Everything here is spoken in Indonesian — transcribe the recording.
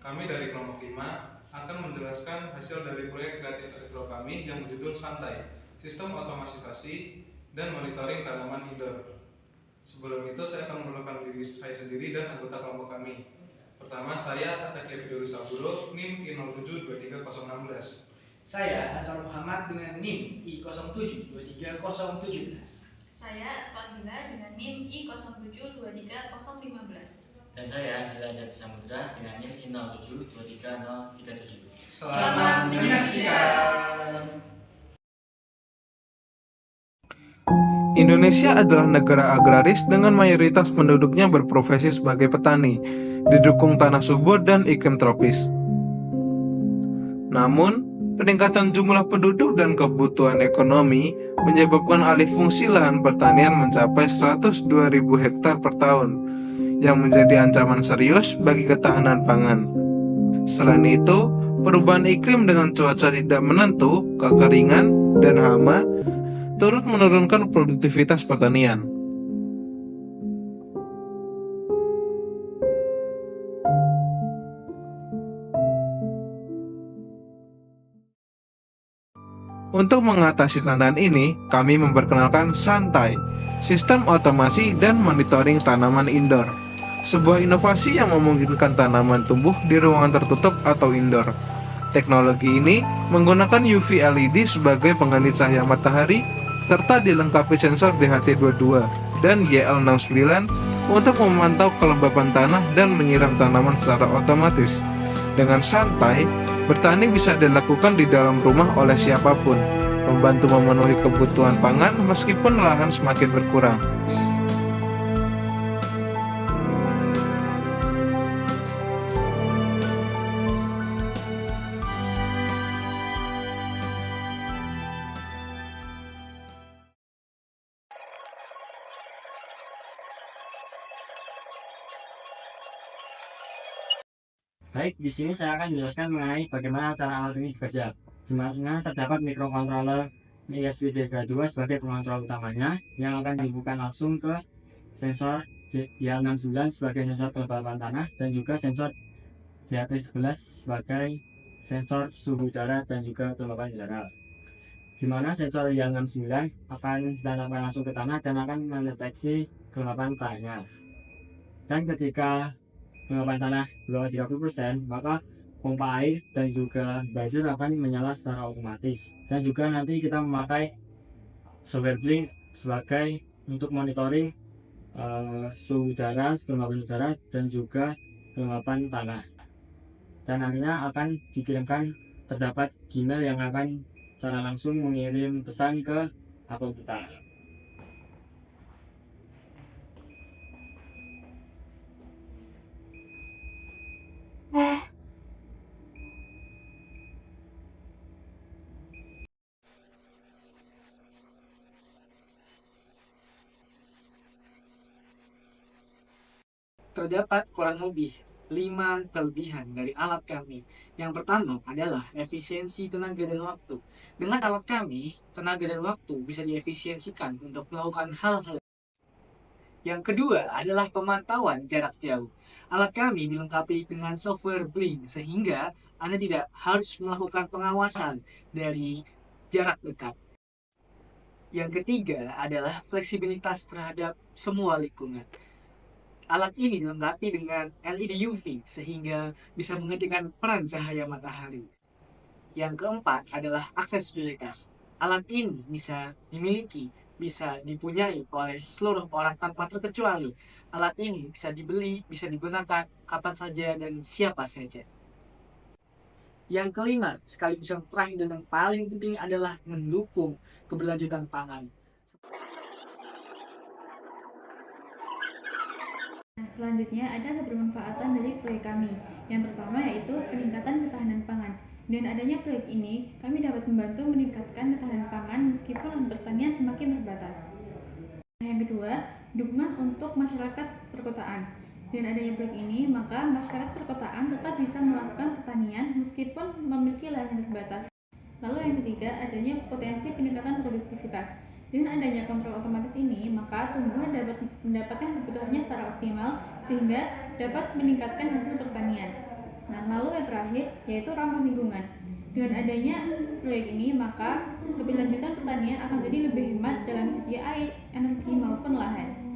Kami dari kelompok 5 akan menjelaskan hasil dari proyek kreatif elektro kami yang berjudul Santai, Sistem Otomatisasi dan Monitoring Tanaman Indoor. Sebelum itu saya akan memperkenalkan diri saya sendiri dan anggota kelompok kami. Pertama, saya Atakia Fidelis Saburo, NIM I07230016. Saya Hasan Muhammad dengan NIM I07230017. Saya Asfardila dengan NIM I07230015. Dan saya Hila Jati Samudra dengan NIM I07230037. Selamat menyaksikan. Indonesia adalah negara agraris dengan mayoritas penduduknya berprofesi sebagai petani, didukung tanah subur dan iklim tropis. Namun, peningkatan jumlah penduduk dan kebutuhan ekonomi menyebabkan alih fungsi lahan pertanian mencapai 102.000 hektar per tahun, yang menjadi ancaman serius bagi ketahanan pangan. Selain itu, perubahan iklim dengan cuaca tidak menentu, kekeringan, dan hama turut menurunkan produktivitas pertanian. Untuk mengatasi tantangan ini, kami memperkenalkan Santai, Sistem Otomasi dan Monitoring Tanaman Indoor, sebuah inovasi yang memungkinkan tanaman tumbuh di ruangan tertutup atau indoor. Teknologi ini menggunakan UV LED sebagai pengganti cahaya matahari serta dilengkapi sensor DHT22 dan YL69 untuk memantau kelembapan tanah dan menyiram tanaman secara otomatis. Dengan santai, bertani bisa dilakukan di dalam rumah oleh siapapun, membantu memenuhi kebutuhan pangan meskipun lahan semakin berkurang. Baik, di sini saya akan menjelaskan mengenai bagaimana cara alat ini bekerja. Di mana terdapat microcontroller ESP32 sebagai pengontrol utamanya yang akan dibuka langsung ke sensor YL69 sebagai sensor kelembapan tanah dan juga sensor DHT11 sebagai sensor suhu udara dan juga kelembapan udara. Di mana sensor YL69 akan ditanamkan langsung ke tanah dan akan mendeteksi kelembapan tanahnya. Dan ketika kelembapan tanah di bawah 30%, maka pompa air dan juga buzzer akan menyala secara otomatis. Dan juga nanti kita memakai software Blink sebagai untuk monitoring suhu udara, kelembapan udara, dan juga kelembapan tanah. Dan akhirnya akan dikirimkan terdapat Gmail yang akan secara langsung mengirim pesan ke akun kita. Terdapat kurang lebih 5 kelebihan dari alat kami. Yang pertama adalah efisiensi tenaga dan waktu. Dengan alat kami, tenaga dan waktu bisa diefisiensikan untuk melakukan hal-hal. Yang kedua adalah pemantauan jarak jauh. Alat kami dilengkapi dengan software Blink sehingga Anda tidak harus melakukan pengawasan dari jarak dekat. Yang ketiga adalah fleksibilitas terhadap semua lingkungan. Alat ini dilengkapi dengan LED UV sehingga bisa menggantikan peran cahaya matahari. Yang keempat adalah aksesibilitas. Alat ini bisa dimiliki, bisa dipunyai oleh seluruh orang tanpa terkecuali. Alat ini bisa dibeli, bisa digunakan kapan saja dan siapa saja. Yang kelima, sekaligus yang terakhir dan yang paling penting adalah mendukung keberlanjutan pangan. Selanjutnya ada kebermanfaatan dari proyek kami. Yang pertama yaitu peningkatan ketahanan pangan. Dengan adanya proyek ini, kami dapat membantu meningkatkan ketahanan pangan meskipun lahan pertanian semakin terbatas. Yang kedua, dukungan untuk masyarakat perkotaan. Dengan adanya proyek ini, maka masyarakat perkotaan tetap bisa melakukan pertanian meskipun memiliki lahan yang terbatas. Lalu yang ketiga, adanya potensi peningkatan produktivitas. Dengan adanya kontrol otomatis ini, maka tumbuhan dapat mendapatkan kebutuhannya secara optimal sehingga dapat meningkatkan hasil pertanian. Nah, lalu yang terakhir yaitu ramah lingkungan. Dengan adanya proyek ini, maka keberlanjutan pertanian akan menjadi lebih hemat dalam segi air, energi maupun lahan.